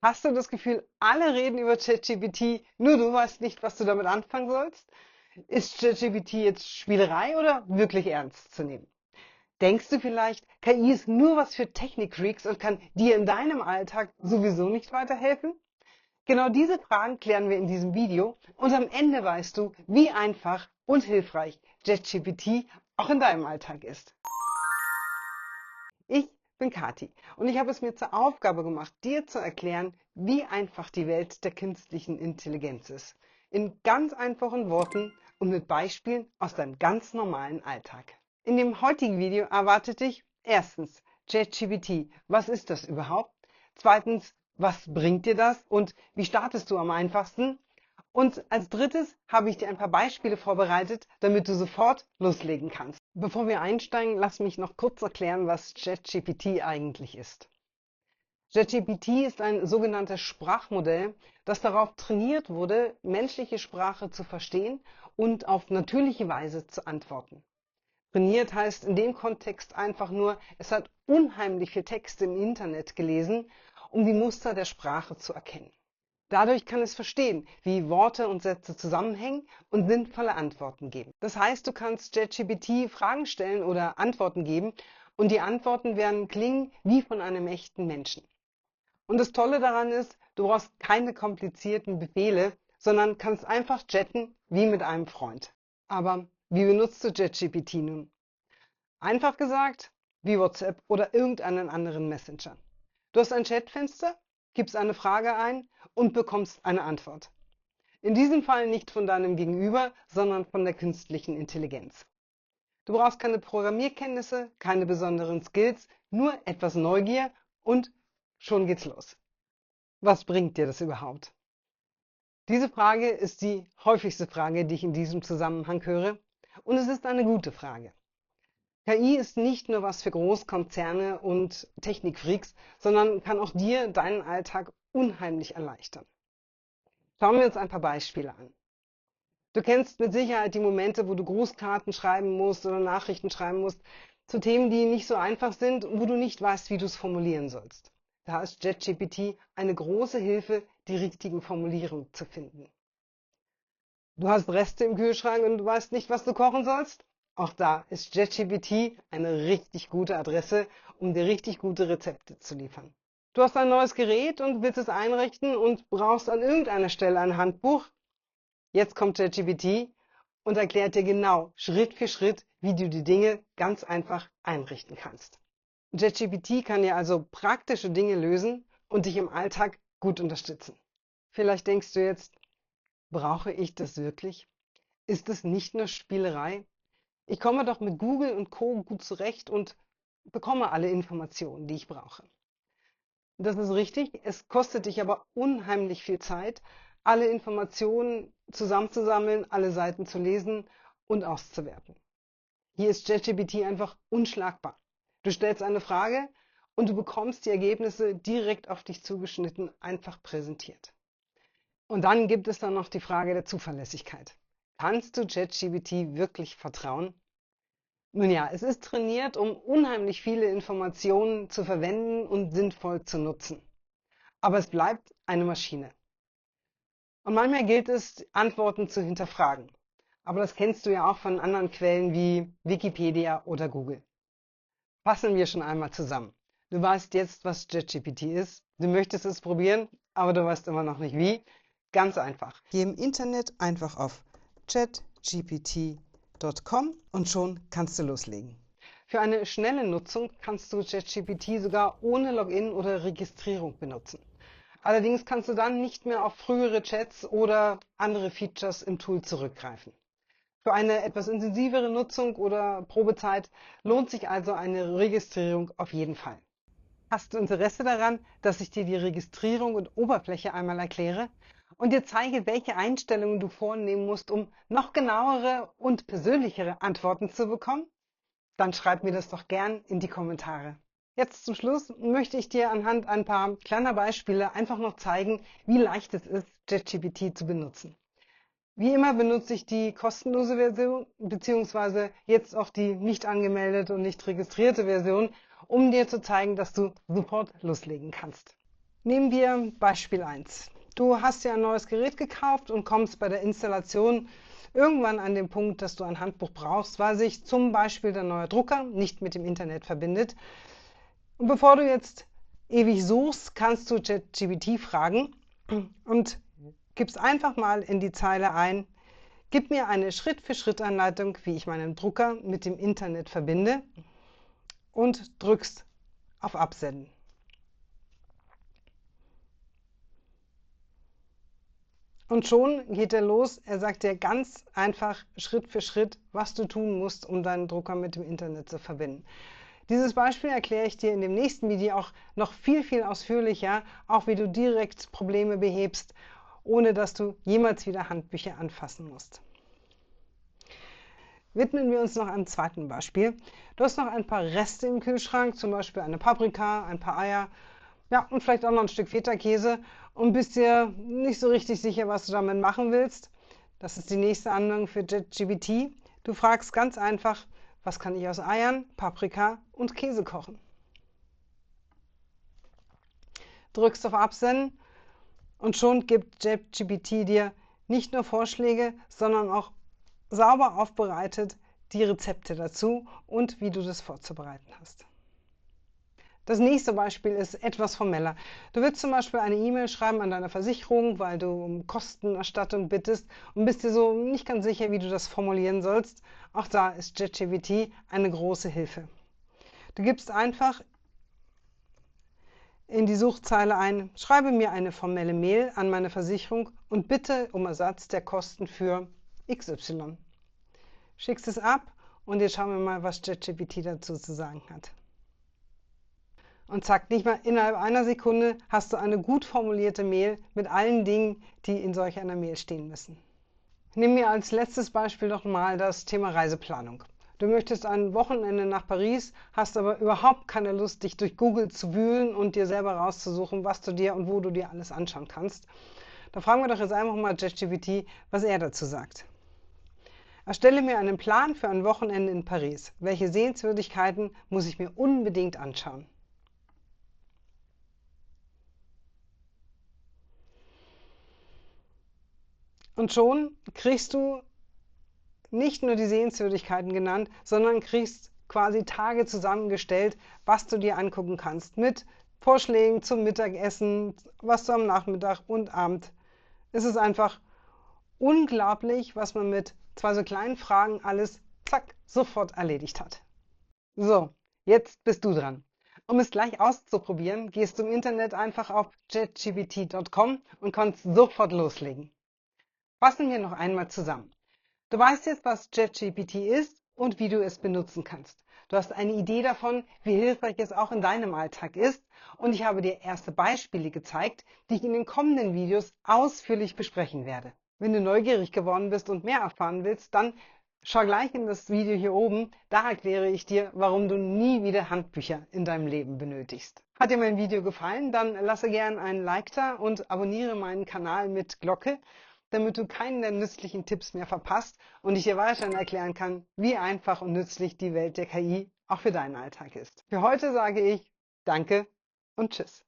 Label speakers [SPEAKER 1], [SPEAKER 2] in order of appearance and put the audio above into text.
[SPEAKER 1] Hast du das Gefühl, alle reden über ChatGPT, nur du weißt nicht, was du damit anfangen sollst? Ist ChatGPT jetzt Spielerei oder wirklich ernst zu nehmen? Denkst du vielleicht, KI ist nur was für Technikfreaks und kann dir in deinem Alltag sowieso nicht weiterhelfen? Genau diese Fragen klären wir in diesem Video und am Ende weißt du, wie einfach und hilfreich ChatGPT auch in deinem Alltag ist. Ich bin Kathi und ich habe es mir zur Aufgabe gemacht, dir zu erklären, wie einfach die Welt der künstlichen Intelligenz ist. In ganz einfachen Worten und mit Beispielen aus deinem ganz normalen Alltag. In dem heutigen Video erwartet dich erstens ChatGPT. Was ist das überhaupt? Zweitens, was bringt dir das und wie startest du am einfachsten? Und als drittes habe ich dir ein paar Beispiele vorbereitet, damit du sofort loslegen kannst. Bevor wir einsteigen, lass mich noch kurz erklären, was ChatGPT eigentlich ist. ChatGPT ist ein sogenanntes Sprachmodell, das darauf trainiert wurde, menschliche Sprache zu verstehen und auf natürliche Weise zu antworten. Trainiert heißt in dem Kontext einfach nur, es hat unheimlich viel Text im Internet gelesen, um die Muster der Sprache zu erkennen. Dadurch kann es verstehen, wie Worte und Sätze zusammenhängen und sinnvolle Antworten geben. Das heißt, du kannst ChatGPT Fragen stellen oder Antworten geben und die Antworten werden klingen wie von einem echten Menschen. Und das Tolle daran ist, du brauchst keine komplizierten Befehle, sondern kannst einfach chatten wie mit einem Freund. Aber wie benutzt du ChatGPT nun? Einfach gesagt, wie WhatsApp oder irgendeinen anderen Messenger. Du hast ein Chatfenster, gibst eine Frage ein und bekommst eine Antwort. In diesem Fall nicht von deinem Gegenüber, sondern von der künstlichen Intelligenz. Du brauchst keine Programmierkenntnisse, keine besonderen Skills, nur etwas Neugier und schon geht's los. Was bringt dir das überhaupt? Diese Frage ist die häufigste Frage, die ich in diesem Zusammenhang höre, und es ist eine gute Frage. KI ist nicht nur was für Großkonzerne und Technikfreaks, sondern kann auch dir deinen Alltag unheimlich erleichtern. Schauen wir uns ein paar Beispiele an. Du kennst mit Sicherheit die Momente, wo du Grußkarten schreiben musst oder Nachrichten schreiben musst zu Themen, die nicht so einfach sind und wo du nicht weißt, wie du es formulieren sollst. Da ist ChatGPT eine große Hilfe, die richtigen Formulierungen zu finden. Du hast Reste im Kühlschrank und du weißt nicht, was du kochen sollst? Auch da ist ChatGPT eine richtig gute Adresse, um dir richtig gute Rezepte zu liefern. Du hast ein neues Gerät und willst es einrichten und brauchst an irgendeiner Stelle ein Handbuch. Jetzt kommt ChatGPT und erklärt dir genau Schritt für Schritt, wie du die Dinge ganz einfach einrichten kannst. ChatGPT kann dir also praktische Dinge lösen und dich im Alltag gut unterstützen. Vielleicht denkst du jetzt, brauche ich das wirklich? Ist es nicht nur Spielerei? Ich komme doch mit Google und Co. gut zurecht und bekomme alle Informationen, die ich brauche. Das ist richtig, es kostet dich aber unheimlich viel Zeit, alle Informationen zusammenzusammeln, alle Seiten zu lesen und auszuwerten. Hier ist ChatGPT einfach unschlagbar. Du stellst eine Frage und du bekommst die Ergebnisse direkt auf dich zugeschnitten, einfach präsentiert. Und dann gibt es dann noch die Frage der Zuverlässigkeit. Kannst du ChatGPT wirklich vertrauen? Nun ja, es ist trainiert, um unheimlich viele Informationen zu verwenden und sinnvoll zu nutzen. Aber es bleibt eine Maschine. Und manchmal gilt es, Antworten zu hinterfragen. Aber das kennst du ja auch von anderen Quellen wie Wikipedia oder Google. Fassen wir schon einmal zusammen. Du weißt jetzt, was ChatGPT ist. Du möchtest es probieren, aber du weißt immer noch nicht wie. Ganz einfach. Geh im Internet einfach auf chatgpt.com und schon kannst du loslegen. Für eine schnelle Nutzung kannst du ChatGPT sogar ohne Login oder Registrierung benutzen. Allerdings kannst du dann nicht mehr auf frühere Chats oder andere Features im Tool zurückgreifen. Für eine etwas intensivere Nutzung oder Probezeit lohnt sich also eine Registrierung auf jeden Fall. Hast du Interesse daran, dass ich dir die Registrierung und Oberfläche einmal erkläre und dir zeige, welche Einstellungen du vornehmen musst, um noch genauere und persönlichere Antworten zu bekommen? Dann schreib mir das doch gern in die Kommentare. Jetzt zum Schluss möchte ich dir anhand ein paar kleiner Beispiele einfach noch zeigen, wie leicht es ist, ChatGPT zu benutzen. Wie immer benutze ich die kostenlose Version beziehungsweise jetzt auch die nicht angemeldete und nicht registrierte Version, um dir zu zeigen, dass du sofort loslegen kannst. Nehmen wir Beispiel 1. Du hast dir ein neues Gerät gekauft und kommst bei der Installation irgendwann an den Punkt, dass du ein Handbuch brauchst, weil sich zum Beispiel der neue Drucker nicht mit dem Internet verbindet. Und bevor du jetzt ewig suchst, kannst du ChatGPT fragen und gibst einfach mal in die Zeile ein: Gib mir eine Schritt-für-Schritt-Anleitung, wie ich meinen Drucker mit dem Internet verbinde, und drückst auf Absenden. Und schon geht er los. Er sagt dir ganz einfach Schritt für Schritt, was du tun musst, um deinen Drucker mit dem Internet zu verbinden. Dieses Beispiel erkläre ich dir in dem nächsten Video auch noch viel, viel ausführlicher, auch wie du direkt Probleme behebst, ohne dass du jemals wieder Handbücher anfassen musst. Widmen wir uns noch einem zweiten Beispiel. Du hast noch ein paar Reste im Kühlschrank, zum Beispiel eine Paprika, ein paar Eier, ja, und vielleicht auch noch ein Stück Feta-Käse, und bist dir nicht so richtig sicher, was du damit machen willst. Das ist die nächste Anwendung für ChatGPT. Du fragst ganz einfach: Was kann ich aus Eiern, Paprika und Käse kochen? Drückst auf Absenden und schon gibt ChatGPT dir nicht nur Vorschläge, sondern auch sauber aufbereitet die Rezepte dazu und wie du das vorzubereiten hast. Das nächste Beispiel ist etwas formeller. Du willst zum Beispiel eine E-Mail schreiben an deine Versicherung, weil du um Kostenerstattung bittest und bist dir so nicht ganz sicher, wie du das formulieren sollst. Auch da ist ChatGPT eine große Hilfe. Du gibst einfach in die Suchzeile ein: Schreibe mir eine formelle Mail an meine Versicherung und bitte um Ersatz der Kosten für XY. Schickst es ab und jetzt schauen wir mal, was ChatGPT dazu zu sagen hat. Und zack, nicht mal innerhalb einer Sekunde hast du eine gut formulierte Mail mit allen Dingen, die in solch einer Mail stehen müssen. Nehmen wir als letztes Beispiel noch mal das Thema Reiseplanung. Du möchtest ein Wochenende nach Paris, hast aber überhaupt keine Lust, dich durch Google zu wühlen und dir selber rauszusuchen, was du dir und wo du dir alles anschauen kannst. Da fragen wir doch jetzt einfach mal ChatGPT, was er dazu sagt. Erstelle mir einen Plan für ein Wochenende in Paris. Welche Sehenswürdigkeiten muss ich mir unbedingt anschauen? Und schon kriegst du nicht nur die Sehenswürdigkeiten genannt, sondern kriegst quasi Tage zusammengestellt, was du dir angucken kannst, mit Vorschlägen zum Mittagessen, was du am Nachmittag und Abend. Es ist einfach unglaublich, was man mit zwei so kleinen Fragen alles, zack, sofort erledigt hat. So, jetzt bist du dran. Um es gleich auszuprobieren, gehst du im Internet einfach auf chatgpt.com und kannst sofort loslegen. Fassen wir noch einmal zusammen. Du weißt jetzt, was ChatGPT ist und wie du es benutzen kannst. Du hast eine Idee davon, wie hilfreich es auch in deinem Alltag ist, und ich habe dir erste Beispiele gezeigt, die ich in den kommenden Videos ausführlich besprechen werde. Wenn du neugierig geworden bist und mehr erfahren willst, dann schau gleich in das Video hier oben. Da erkläre ich dir, warum du nie wieder Handbücher in deinem Leben benötigst. Hat dir mein Video gefallen? Dann lasse gern einen Like da und abonniere meinen Kanal mit Glocke, damit du keinen der nützlichen Tipps mehr verpasst und ich dir weiterhin erklären kann, wie einfach und nützlich die Welt der KI auch für deinen Alltag ist. Für heute sage ich Danke und Tschüss.